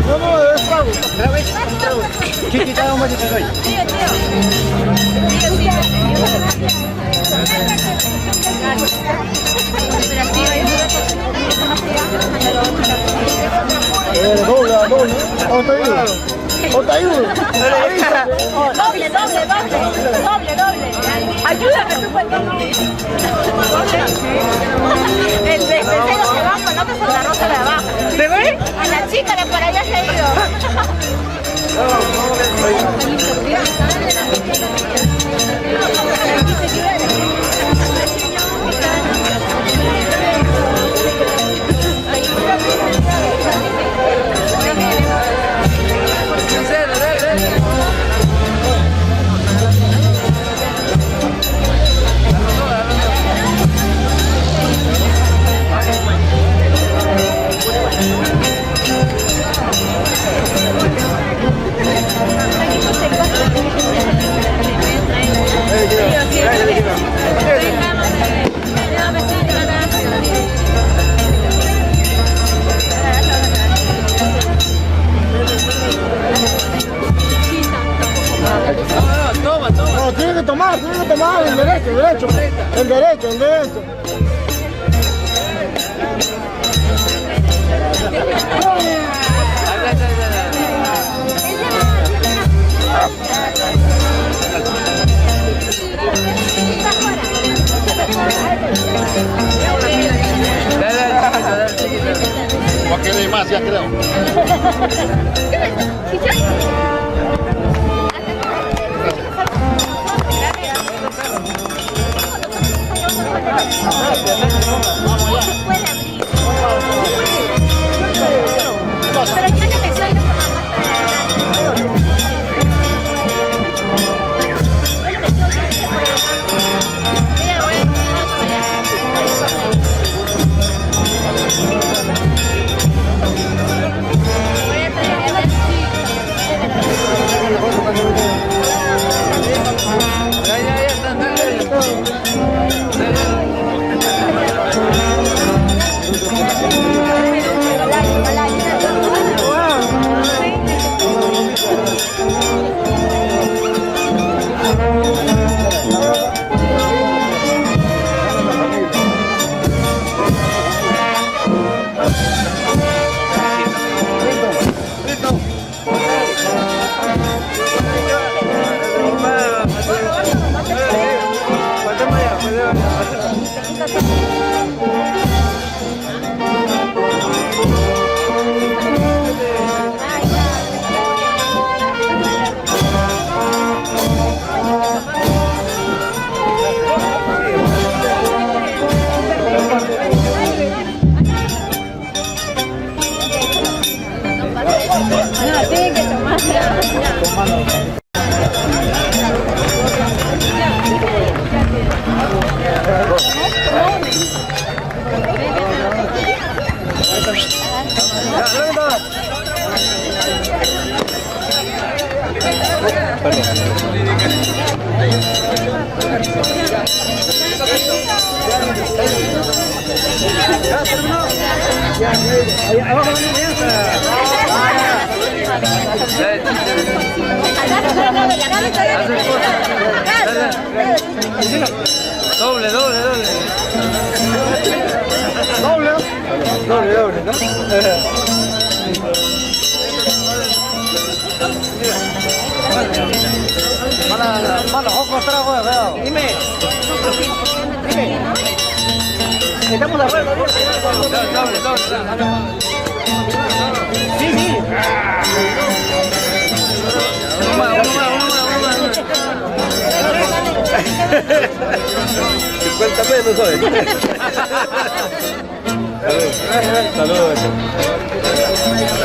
No, es pago. Chiquita, un vasito soy. Doble. Doble. Ayúdame, tú puedes. El despensero se va, pues no te la rosa de abajo. ¿De ver? A la chica de por allá se ha ido. No, tiene que tomar el derecho. El derecho. Porque no hay más, ya creo. Doble, ¿no? Mala, ojo, trago, veo. Dime. Estamos de acuerdo. Doble. Sí. Uno más. 50 pesos hoy. Saludos.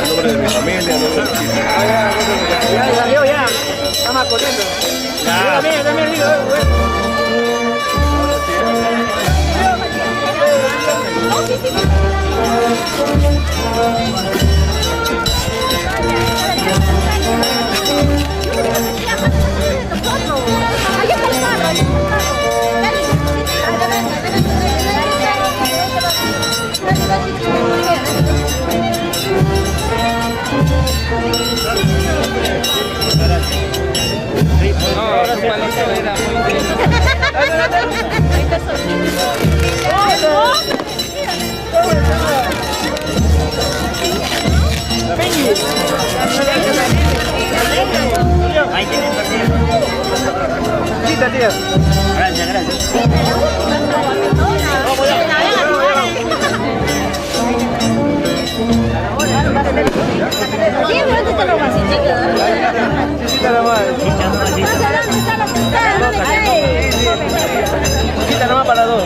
En nombre de mi familia, Ya salió, ya. Estamos corriendo. Yo también digo, No, ahora sí, era muy bien. Ahí tienen partido. Quita, tío. Gracias, gracias. Sí, pero te lo vas a chica. Quita la mano. Quita nomás para dos.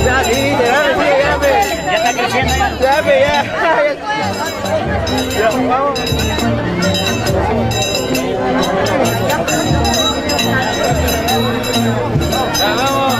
Ya, sí, Ya está creciendo ya. Ya, vamos. Ya, vamos.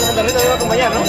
Santa Rita te va a acompañar, ¿no?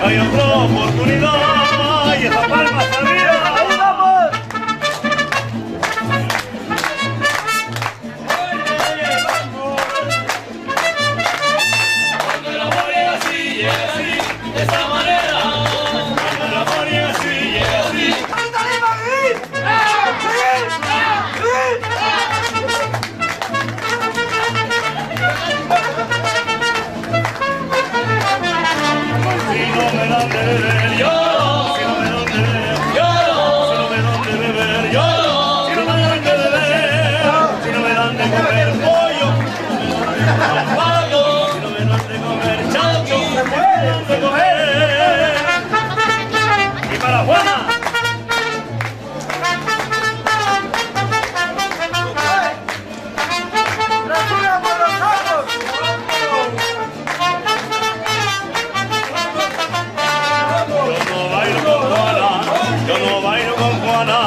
Hay otra oportunidad y esta palma salida. ¡Ahí vamos! Cuando el amor llega así, de esa manera. Cuando el amor llega así, llega así. Si no me dan de beber, lloro. Si no me dan de beber, lloro. Si no me dan de beber, lloro. Si no me dan de beber, si no me dan de comer pollo, si no me dan de comer pato, si no me dan de comer chancho, si no me dan de comer. Y para Juana. Yo no bailo con Juana,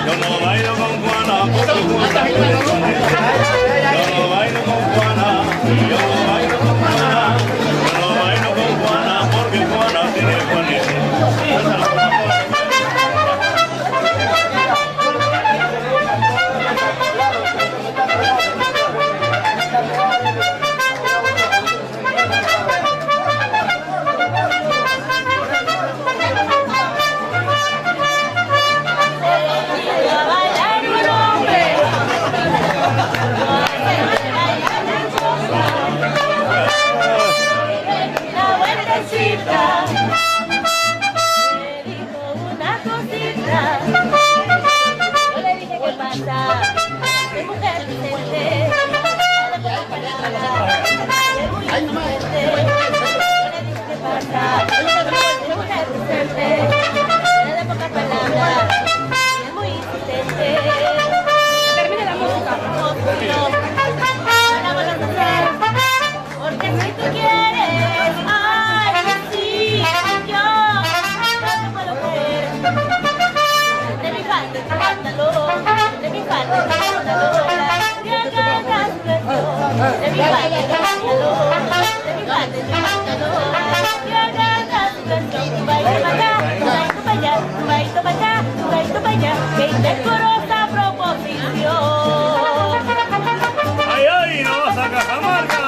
yo no bailo con Juana, porque Juana tiene Juanete. Yo no bailo con Juana, yo no bailo con Juana, yo no bailo con Juana, porque Juana tiene Juanete. Bye. qué indecorosa proposición. Ay, ay, no vas a Cajamarca.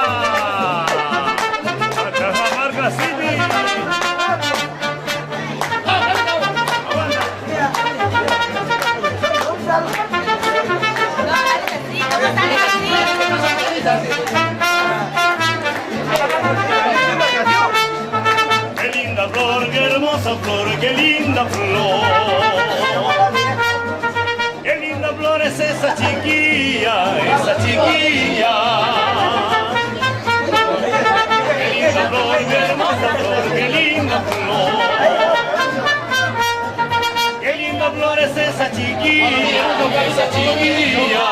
A Cajamarca City. Qué linda flor, qué hermosa flor, qué linda flor. Qué linda flor es esa chiquilla, esa chiquilla. Qué linda flor, qué hermosa flor, qué linda flor. Qué linda flor es esa chiquilla, esa chiquilla.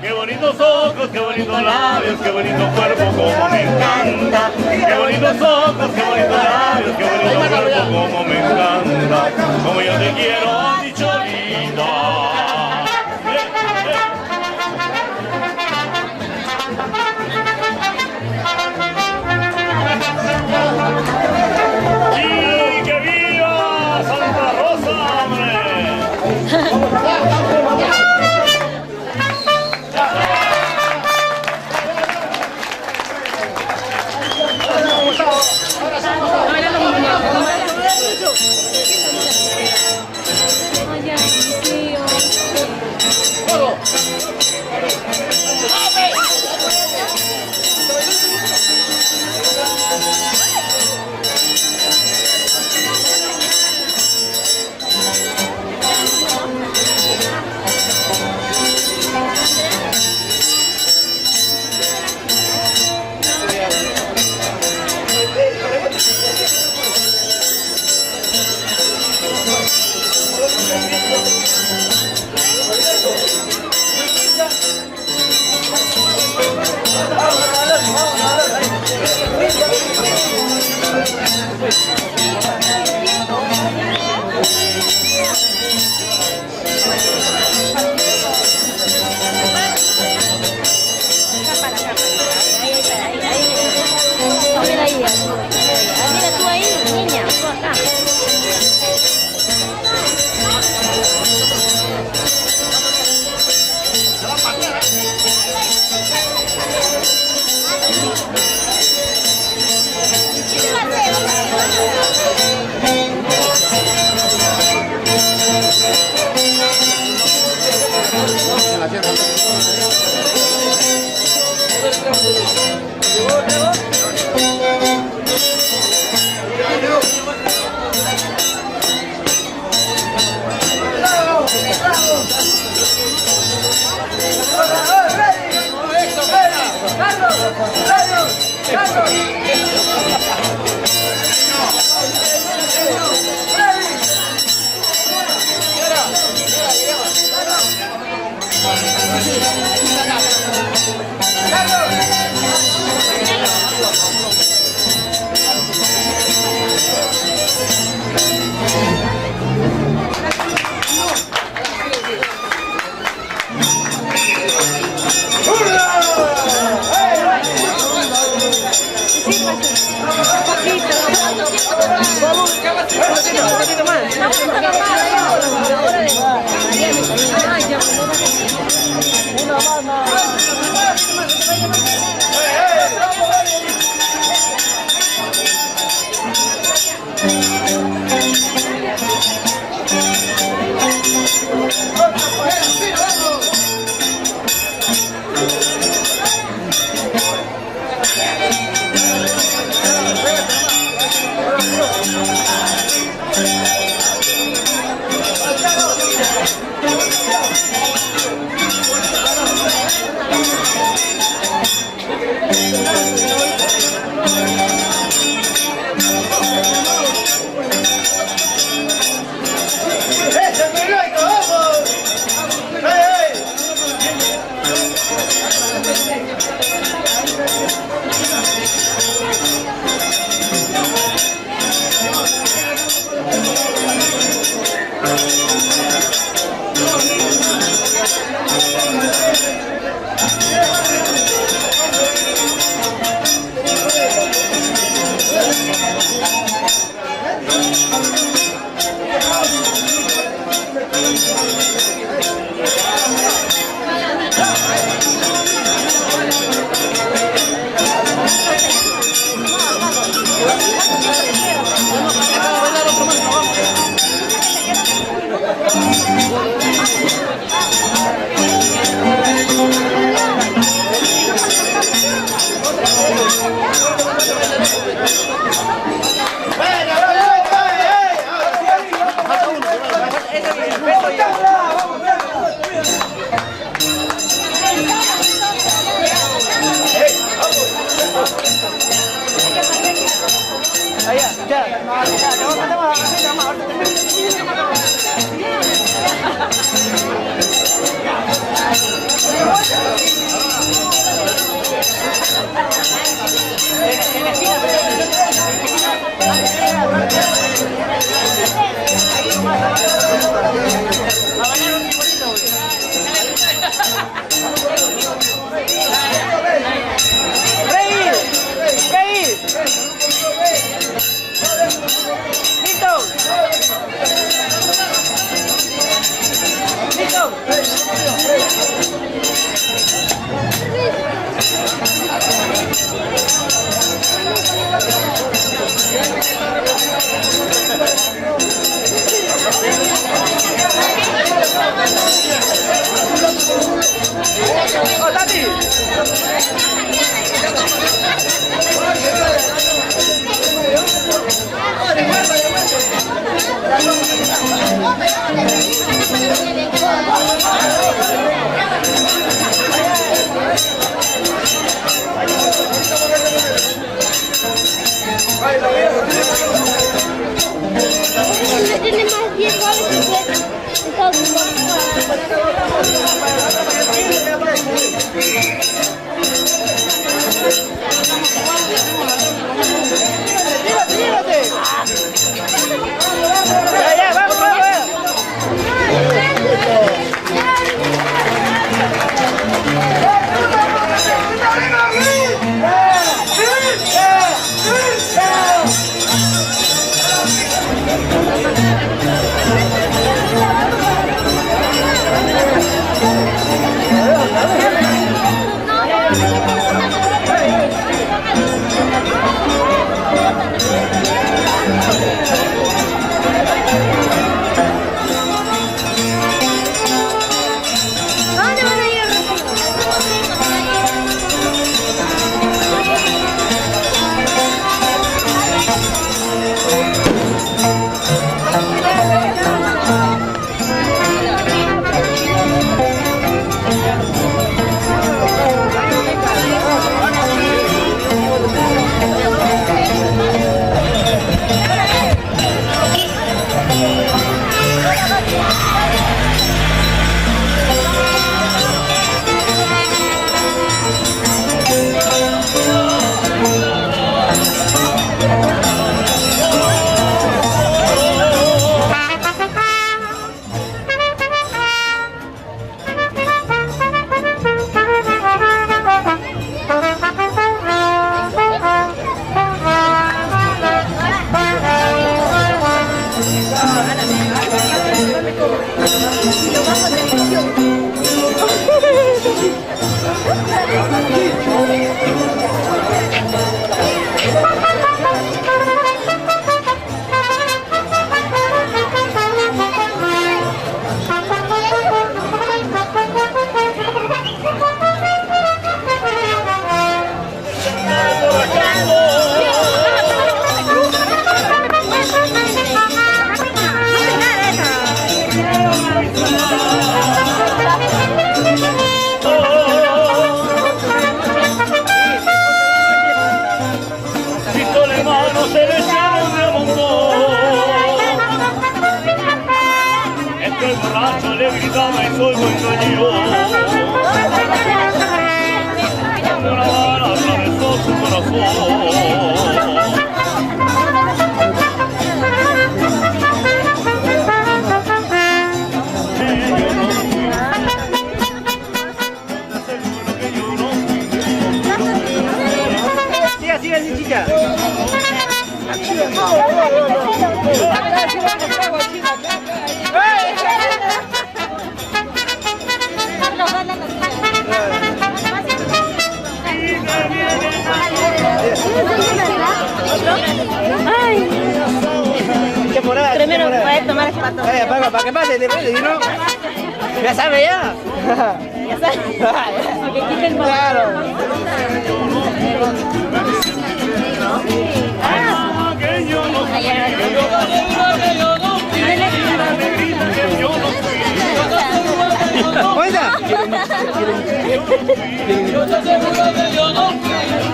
Qué bonitos ojos, qué bonitos labios, qué bonito cuerpo, como me encanta. Qué bonitos ojos, qué bonitos labios, qué bonito cuerpo, como me encanta. Como yo te quiero, dicho linda. Y que viva Santa Rosa, hombre. Mira tú ahí, niña, tú acá. Hey! para que pase, si no. Ya sabe ya. Ya sabes. Porque quita el Claro. Que yo no fui, la negrita que yo no fui. Oiga.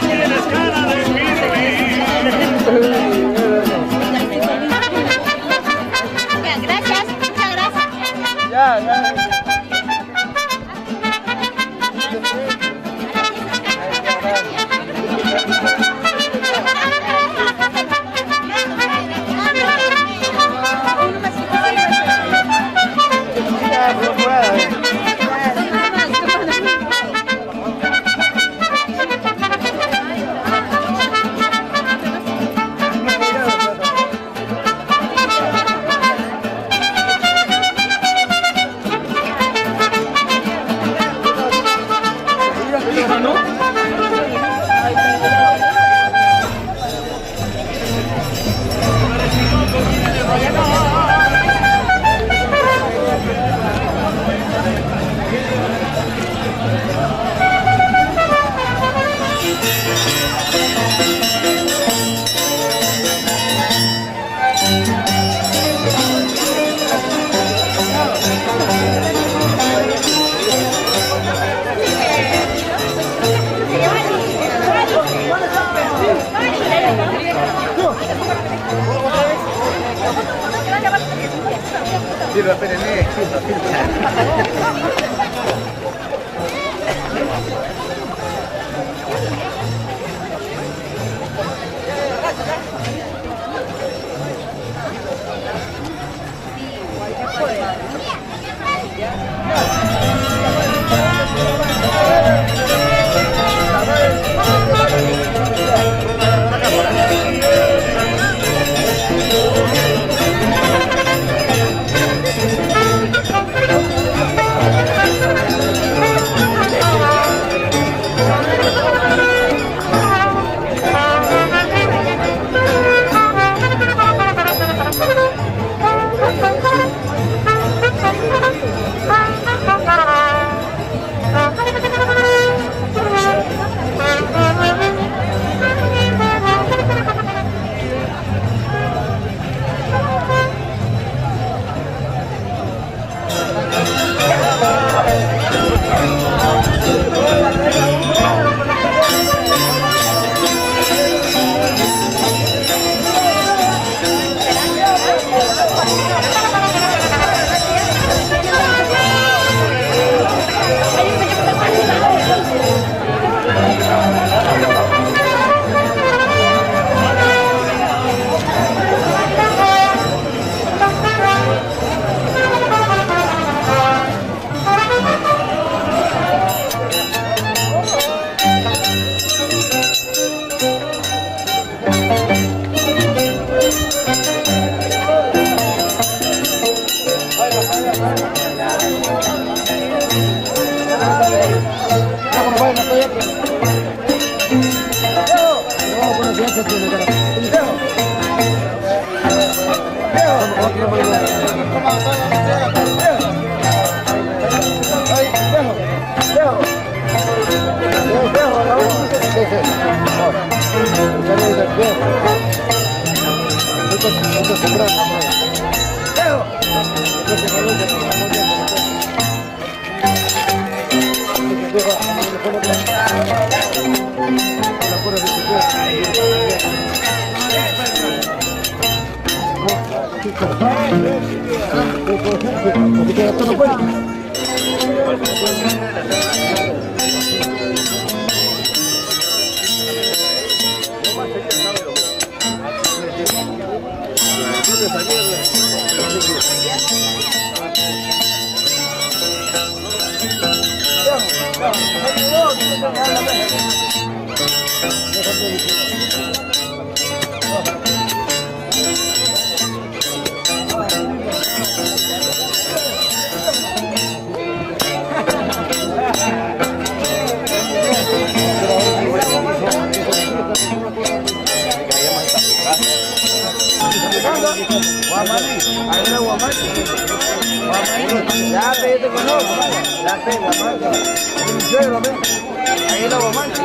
Tienes cara de pirulí. Gracias, muchas gracias. Ya. Guamani. Ahí la guamacha. Ya, pe, te conozco. Ya, pe, guamacha. Mi suegro, pe. Ahí la guamacha.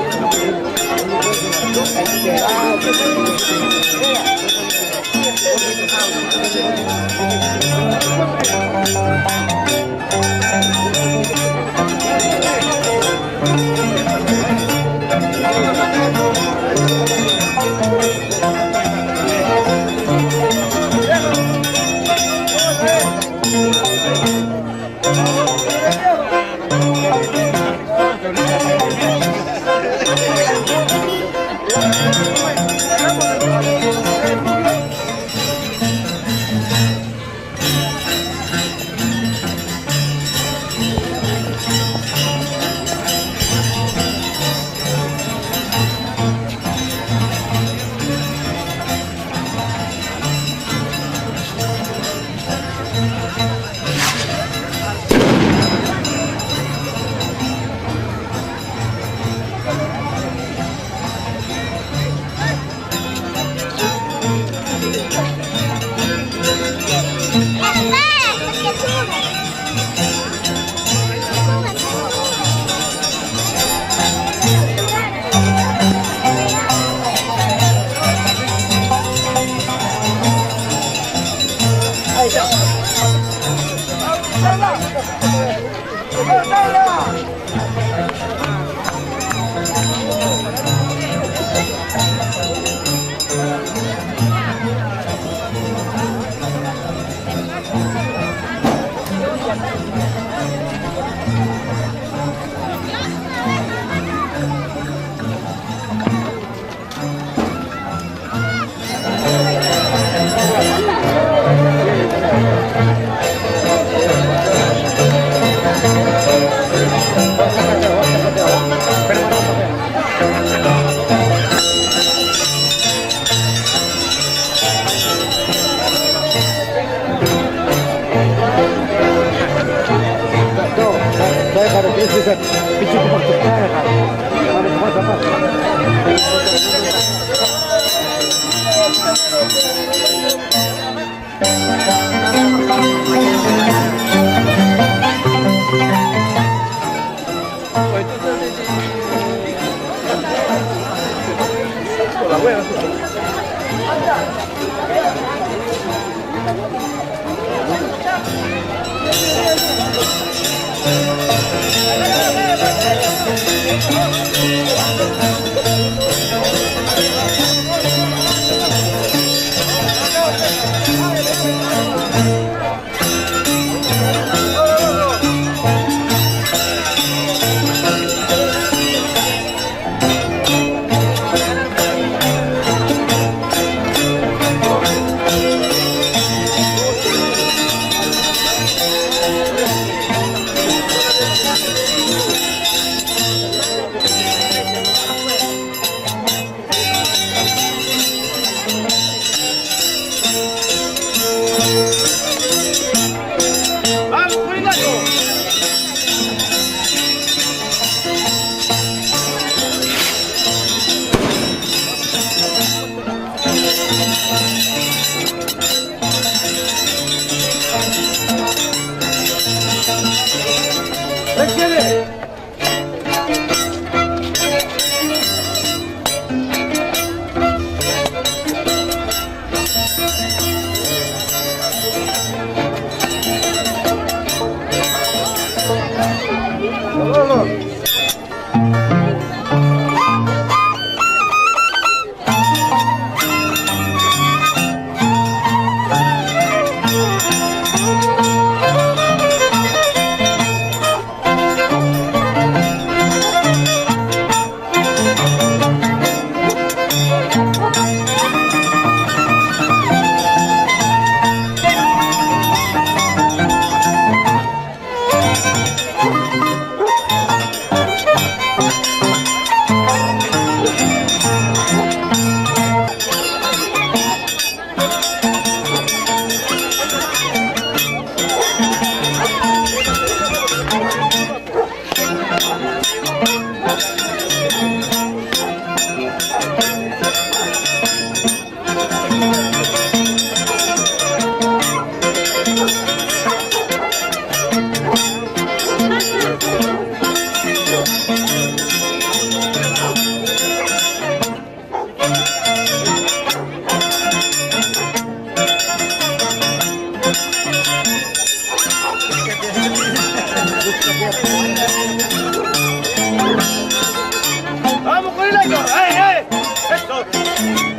¡Vamos con el año! ¡Ay! ¡Eso!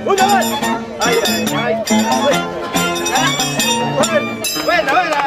¡Una más! ¡Ay, ay, ay! ¡Buena, buena!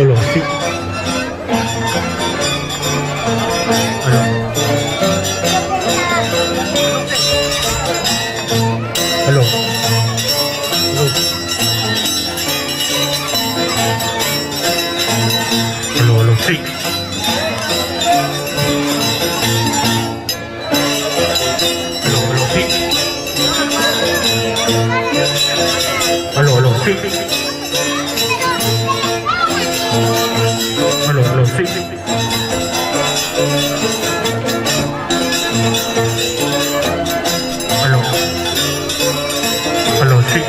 Aló, sí. Aló. Aló, sí. Aló, sí. Aló, sí. Aló, sí.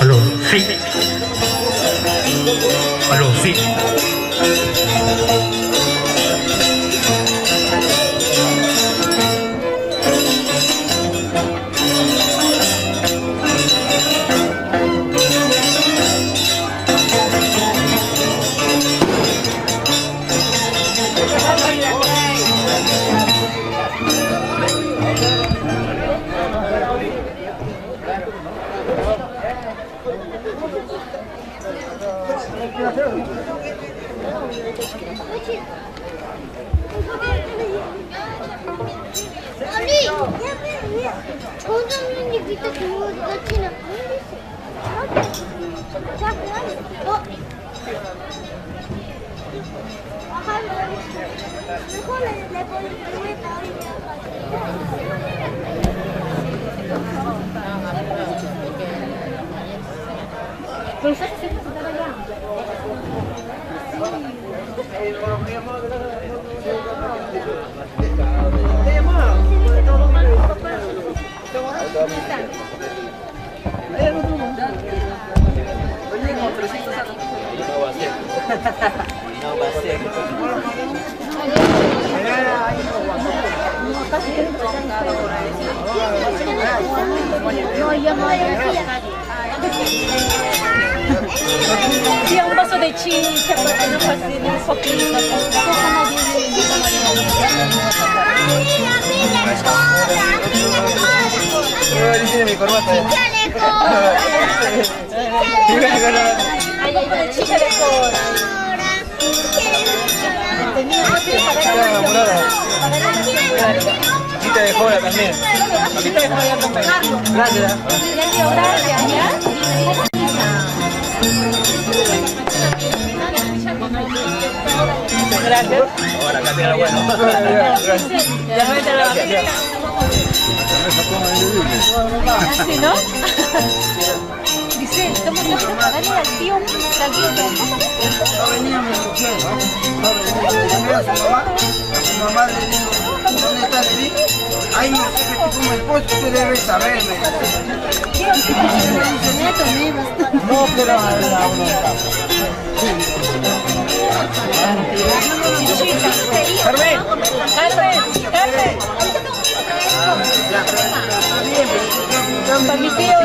Aló, sí. Aló, sí. Y un vaso de chicha para que no fascine un poquito. Dice mi corbata. Hay algo de chicha de cora. Chiquita de jola también. Chiquita de cora también. Gracias. Gracias, ¿ya? Gracias. Ahora acá tiene bueno. Ya me la ¿sí, no? Dice, estamos tratando de pagarle al tío un taquito. No venía mi mujer. Llamé a su mamá le digo, ¿dónde está Levi? Ay, no sé qué tipo de esposo, tú debes saberme. No, pero a la Carmen, Carmen. Para mi tío.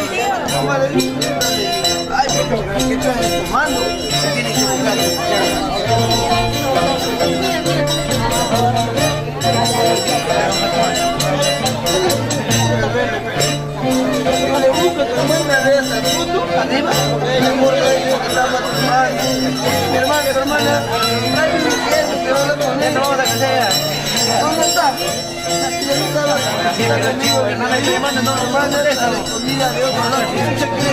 Ay, pero ¿qué estás tomando? Tienes que buscar. No le busco tu hermana de esa foto, arriba. Mi amor, mi hermana, tráeme mi cielo, que va a hablar con él ahora que sea. ¿Dónde está? Está conmigo, mi hermana, y mi hermana no, hermana de esa, escondida de otro lado. Escucha que le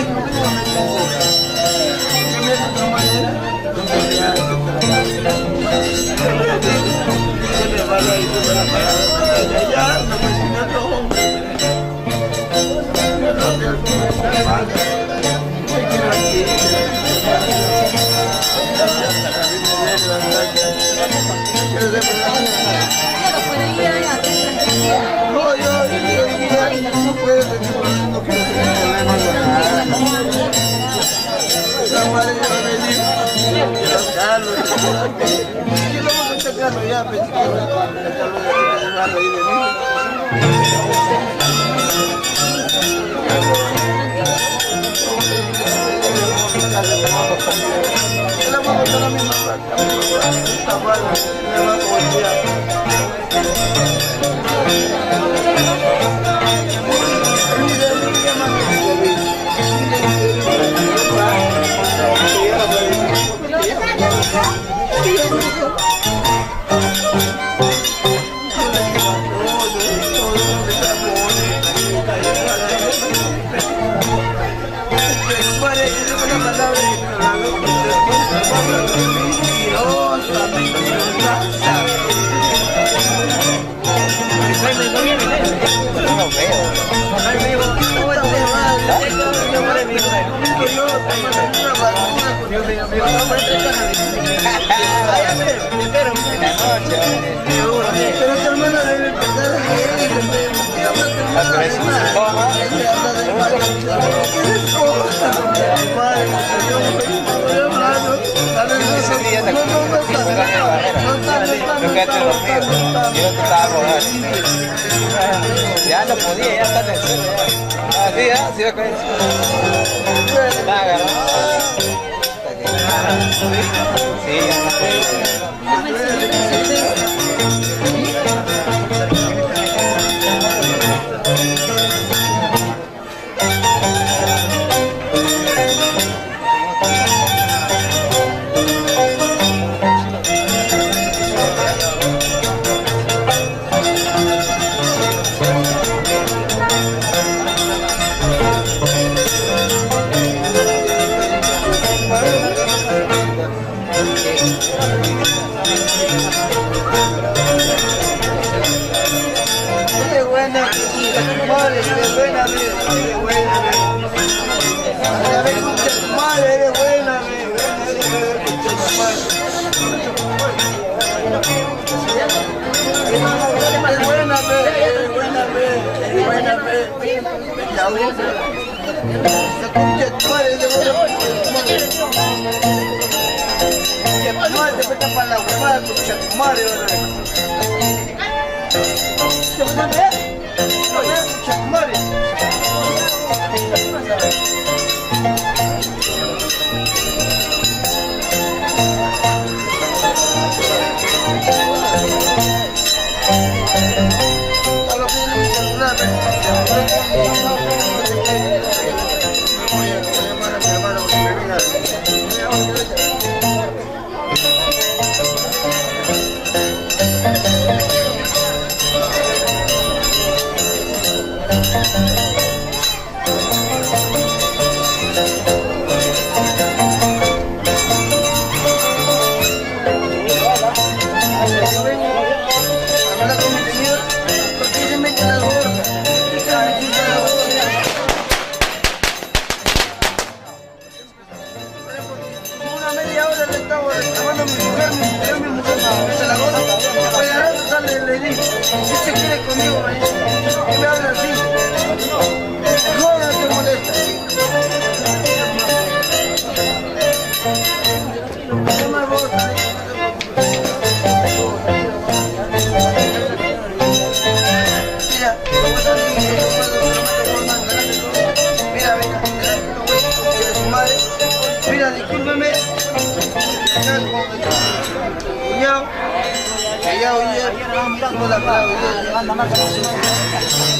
cambiar de otra manera. Siempre va a ir con la palabra. Ya, no me siento todo. Pero tu hermana debe pensar en quedaste dormido. Yo te estaba borracho. Ya no podía, ya está en el suelo ya. Así, ¿eh? Sí, ok. Está agarrado. Sí, ya no puede.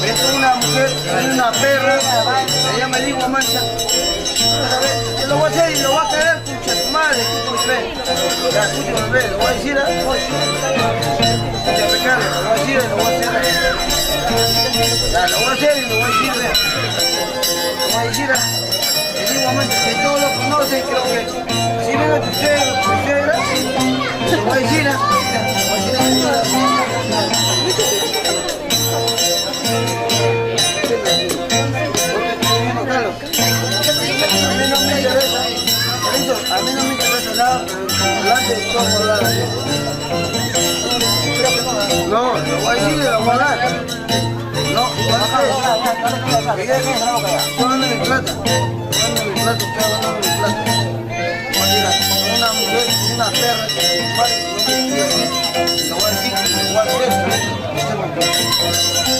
Es una mujer, es una perra, se llama Lingua Mancha. Yo lo voy a hacer y lo voy a querer, pucha, tu madre, escucha mi fe. Ya, escucha mi fe, lo voy a decir, escucha, Ricardo, lo voy a decir y lo voy a hacer. Ya, lo voy a hacer y lo voy a decir, vea. Lo voy a decir a Lingua Mancha, que todos lo conocen, creo que si ven a tu suegra, lo voy a decir, lo voy a decir. A mí no me interesa nada, pero delante de todo por dar. No, lo voy a decir y lo voy a dar. No, dame mi plata. Dame mi plata, usted dame mi plata. Una mujer, una perra, lo voy a decir, lo voy a hacer.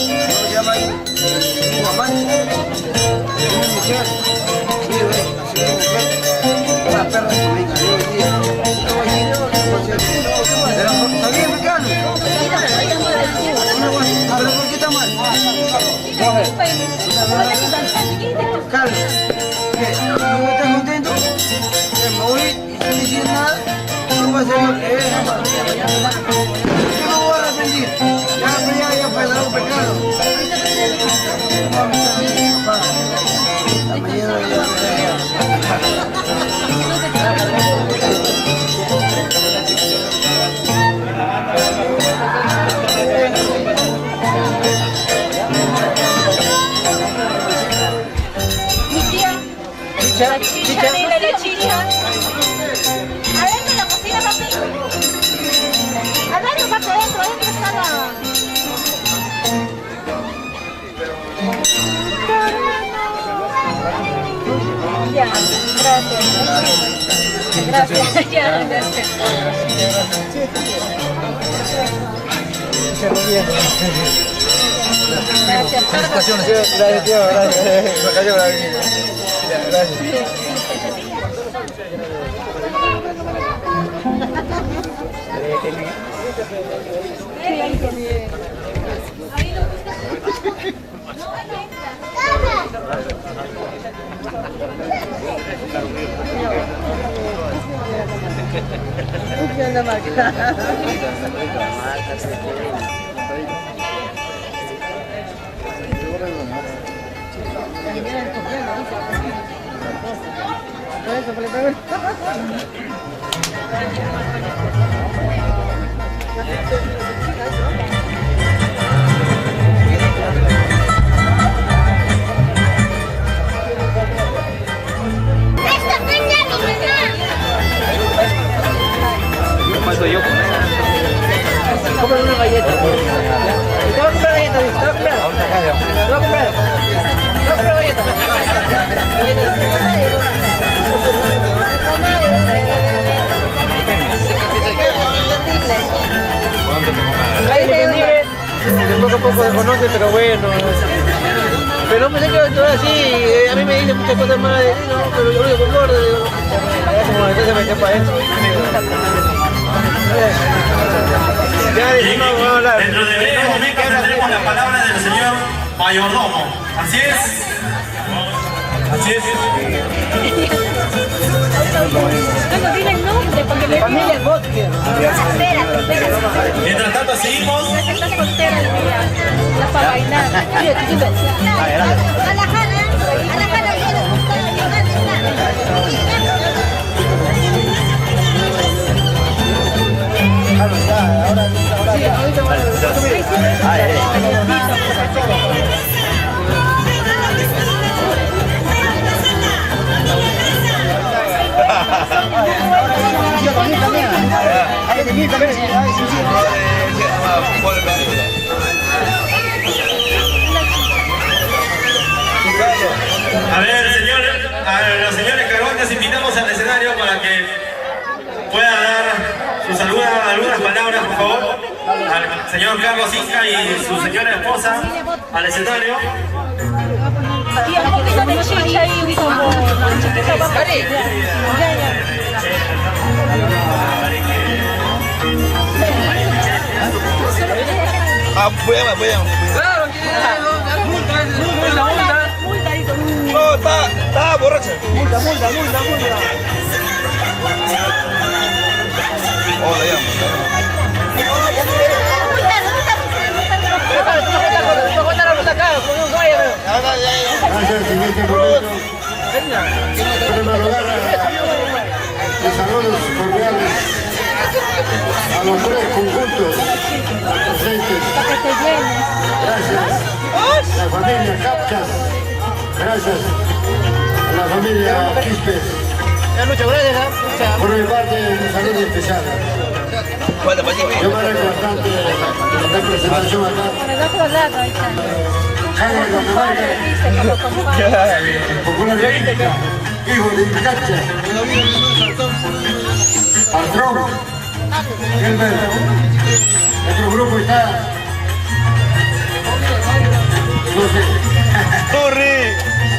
No se llama ahí, Lingua Mancha. Es mi mujer. Sí, ve, así es mi mujer. Una perra que venga, yo hoy día. ¿Está bien, Ricardo? ¿Pero por qué está mal? Carlos, ¿qué? ¿No estás contento? Me voy y sin decir nada, no va a ser lo que es. Yo no voy a arrepentir. Ya fue algo pecado. Papá, la mañana La chicha, dile la chicha. Adentro la cocina, papi. Adentro, papi, adentro está la... Ya, gracias. Gracias. Ya, gracias. Gracias. Felicitaciones. Gracias, tío. Gracias. Me cayó la vida. Gracias. Paso yo con ella. Compra una galleta. Te voy a comprar galletas, te voy a comprar. Te voy a comprar. Te voy a comprar galletas. Poco a poco se conoce, pero bueno. Pero no pensé que todo así, a mí me dicen muchas cosas más de no, pero yo lo digo con gordo, digo. Como después se metió para adentro. Dentro de breves momentos tendremos la palabra del señor mayordomo. Así es. Así es. No tienen nombre porque me familia el bosque. Mientras tanto seguimos. Está soltera el día. La para bailar. A la jala. A ver, señores, a los señores cargontes invitamos al escenario para que pueda dar algunas palabras, por favor, al señor Carlos Inca y su señora esposa al escenario. Y un poquito de chicha y un poco. Voy a. Claro, multa. No, está borracha. Multa. Oh, le llamo. Gracias, siguiente momento. En primer lugar, mis saludos cordiales a los tres conjuntos presentes. Gracias. La familia Capchas. Gracias. A la familia Quispes. Muchas gracias. Por mi parte, un saludo especial. Yo me alegro bastante de la representación acá. Jaime Camargo, popularmente, hijo de Cacha, Patrón, Gilbert. Nuestro grupo está, no sé,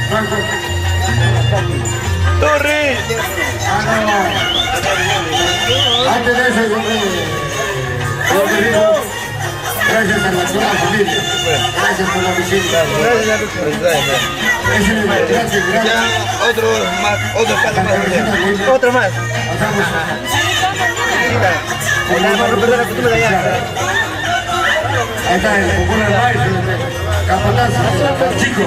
Franco. Antes de eso, yo me digo, gracias a nuestra familia, gracias por la visita. Gracias. Otro más. Ahí está el popular maestro, Capataz, chico.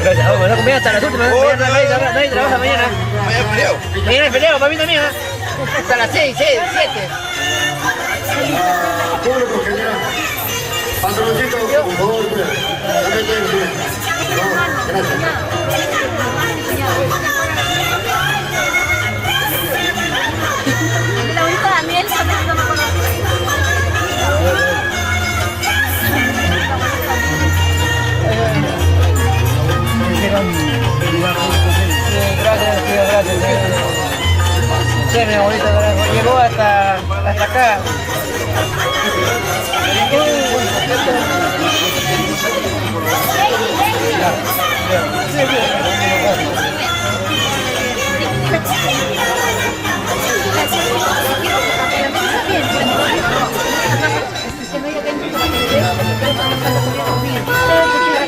Gracias. Bueno, comida hasta las últimas. Nadie trabaja mañana. Mañana es feriado, para mí también. Hasta las 6, 7. Público general. Patroncito, por favor, también tiene que ir. Gracias. La única Daniel también no me conoce. Gracias, tío. Sí, mi abuelita llegó hasta acá.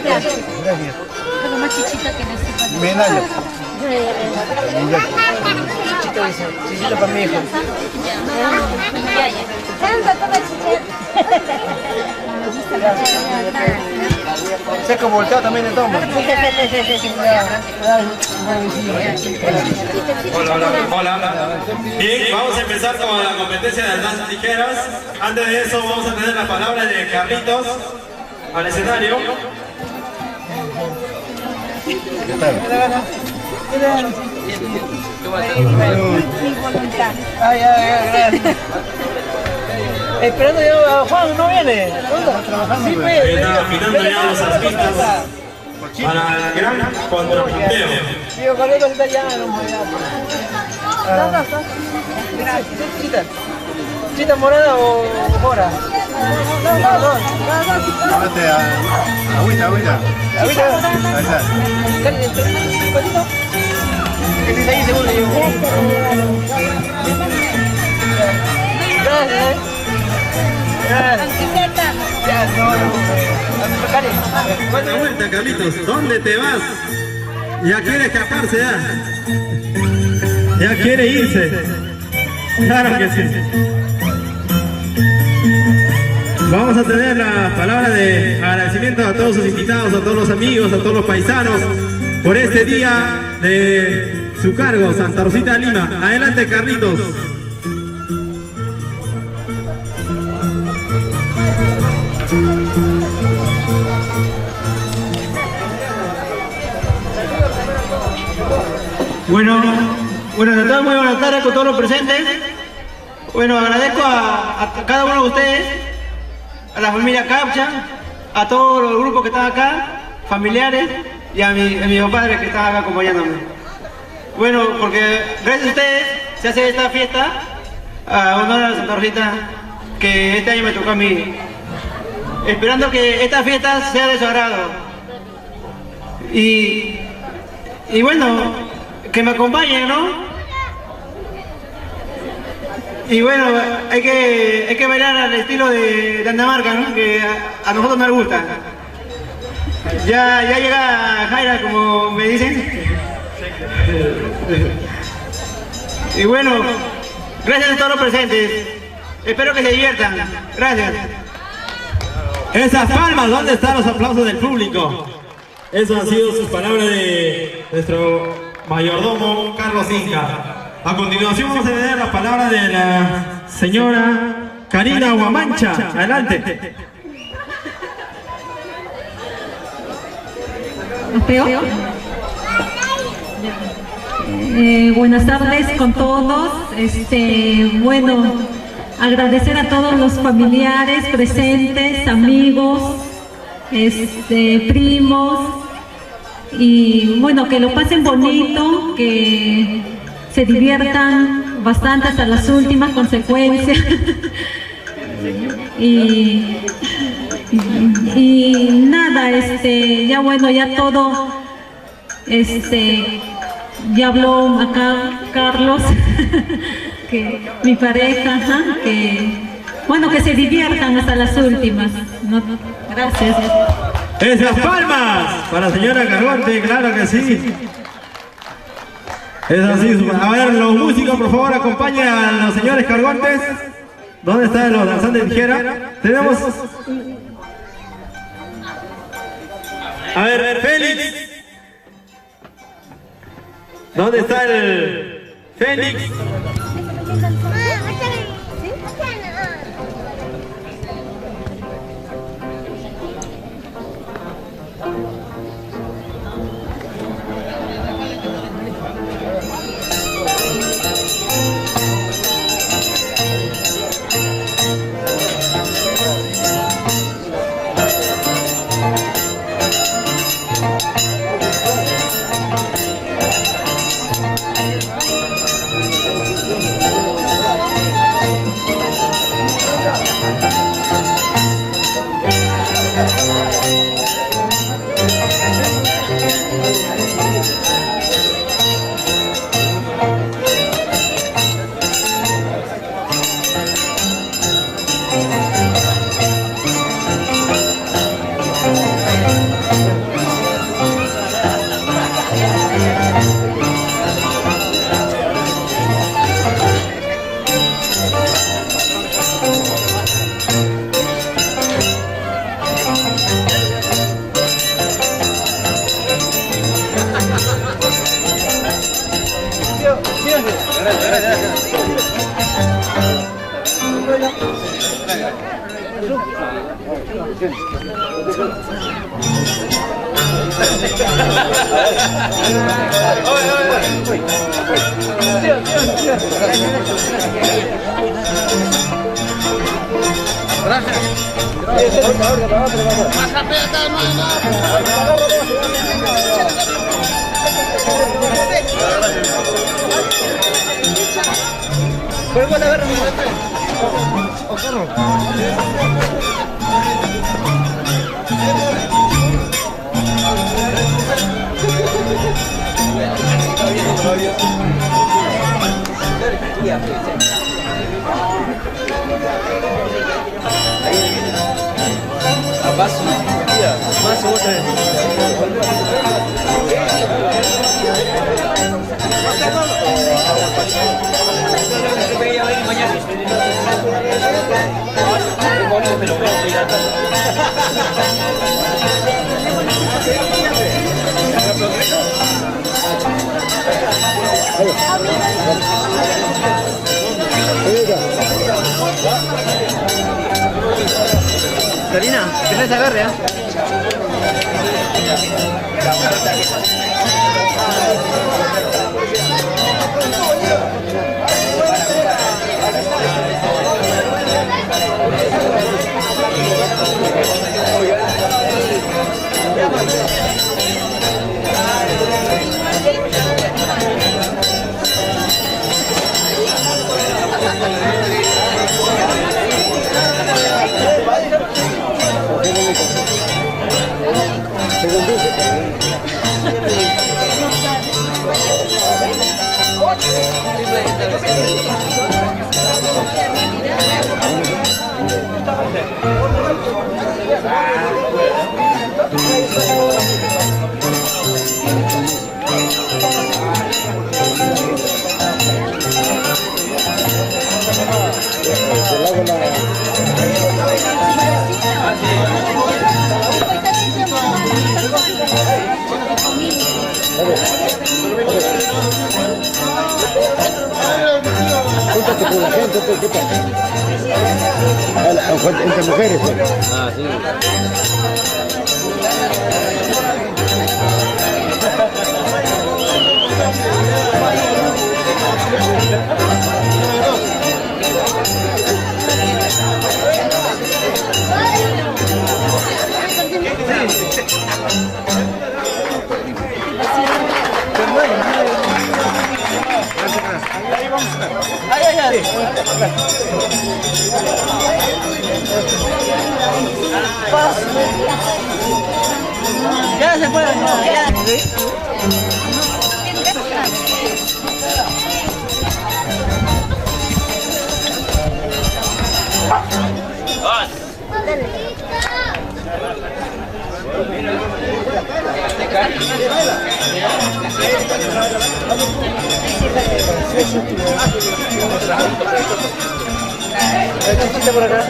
Gracias. Lo más chichita que necesito. Medalla. Chichito para mi hijo. Seco volteado también de tomo. Hola. Bien, vamos a empezar con la competencia de las danzas tijeras. Antes de eso vamos a tener la palabra de Carlitos al escenario. ¿Qué tal? Gracias. Esperando yo a Juan, no viene. Sí, pues. Está afinando ya los artistas para el gran contrapunteo. Digo, Carlitos está ya. ¿Chita morada o mora? Dos. Agüita. ¿Ahorita? Ahí está. ¿Qué dice ahí seguro yo? Gracias. Buena vuelta, Carlitos. ¿Dónde te vas? Ya quiere escaparse ya. Ya quiere irse. Claro que sí. Vamos a tener la palabra de agradecimiento a todos sus invitados, a todos los amigos, a todos los paisanos por este día de su cargo, Santa Rosita de Lima. Adelante, Carlitos. Bueno, de todas muy buenas tardes con todos los presentes. Bueno, agradezco a cada uno de ustedes, a la familia Capcha, a todos los grupos que están acá, familiares, y a mis padres que están acá acompañándome. Bueno, porque gracias a ustedes se hace esta fiesta a honor a Santa Rosita, que este año me tocó a mí. Esperando que esta fiesta sea de su agrado. Y bueno, que me acompañen, ¿no? Y bueno, hay que bailar al estilo de Andamarca, ¿no? Que a nosotros nos gusta. Ya llega Jaira, como me dicen. Y bueno, gracias a todos los presentes. Espero que se diviertan. Gracias. Esas palmas, ¿dónde están los aplausos del público? Eso han sido sus palabras de nuestro mayordomo Carlos Inca. A continuación vamos a tener la palabra de la señora Karina Huamancha. Adelante. Buenas tardes con todos. Bueno, agradecer a todos los familiares presentes, amigos, primos, y bueno, que lo pasen bonito, que se diviertan bastante hasta las últimas consecuencias. y nada, ya bueno, ya todo, ya habló acá Carlos, que mi pareja, que bueno, que se diviertan hasta las últimas, ¿no? Gracias. Esas palmas para la señora Cargonte, claro que sí. Es así. A ver, los músicos, por favor, acompañen a los señores Cargontes. ¿Dónde están los danzantes de tijera? Tenemos... A ver, Félix. ¿Dónde está el Félix? Karina, que no se agarre, ¿eh? Júntate con la gente, entre mujeres. Ah, sí. Ya se fueron, no, ya. Por acá.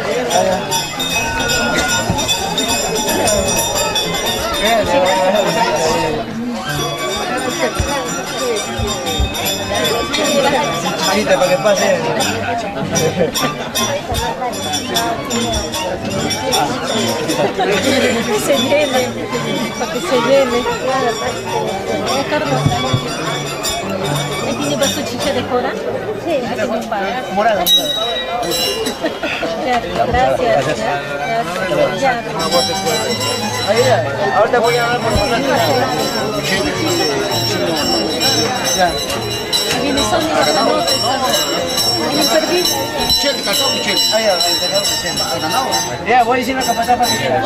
Manita, para que pase. Que se llene, para que se llene. ¿Tiene su chicha de cora? Sí, Morada. Gracias. Ahorita voy a hablar por ya. Viene Sonia de la nota. ¿Tiene permiso? Ya, voy a decir la capataz para que quiera.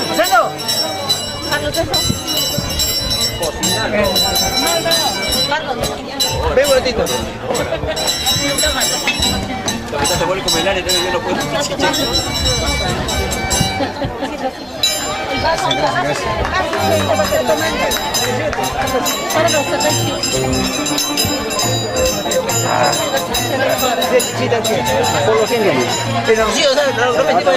¡Rosendo! Carlos, eso. Carlos. Ven, bolotito. Ahorita se vuelve a comer, entonces yo no puedo. Por los 100 años. Pero sí, o sea, no metimos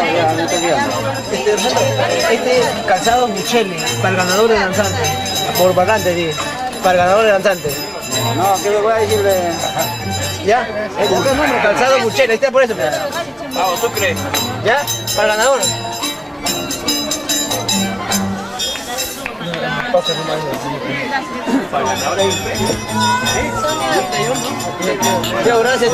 este es calzado Michele, para el ganador de danzante. Por vacante, sí. Para el ganador de danzante. No, ¿qué me voy a decirle? ¿Ya? Busca el nombre, calzado Michele, ahí está por eso. Vamos, ¿tú crees? ¿Ya? Para el ganador. Tío, gracias,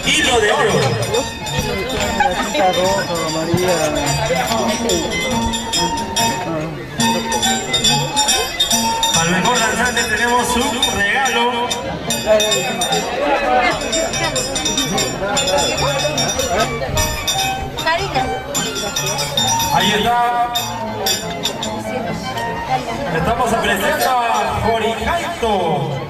Hilo de oro. Para el mejor danzante tenemos un regalo. Ahí está. Estamos ofreciendo a Jorijaito.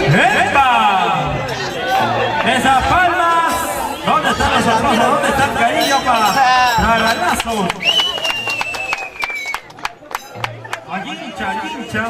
¡Epa! Esas palmas. ¿Dónde están los aplausos? ¿Dónde está el cariño para Galazo? Aguincha, aguincha.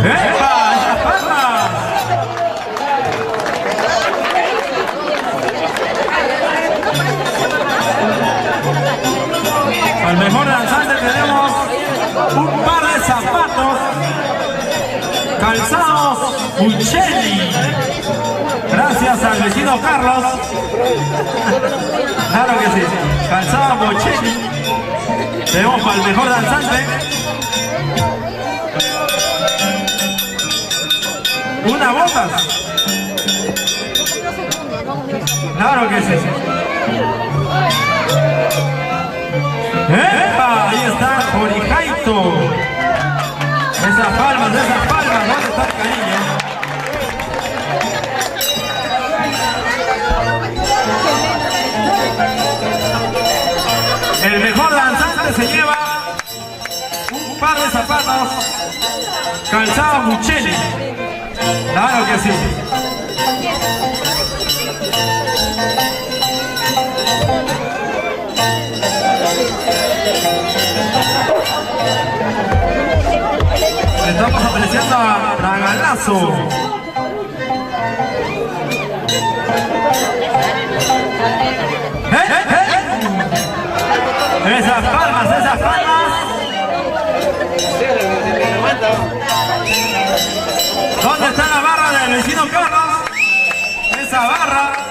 ¡Epa! ¡Esas palmas! Al mejor danzante tenemos un par de zapatos calzados Uccelli. Gracias al vecino Carlos. Claro que sí. Calzados Uccelli. Tenemos para el mejor danzante unas botas. Claro que sí. ¡Epa! Ahí está Jorijaito. Esas palmas, ¿dónde está el cariño? El mejor danzante se lleva un par de zapatos calzados Uccelli. Claro que sí. Estamos apreciando a Bragalazo. Esas palmas, esas palmas. ¿Dónde está la barra del vecino Carlos? Esa barra.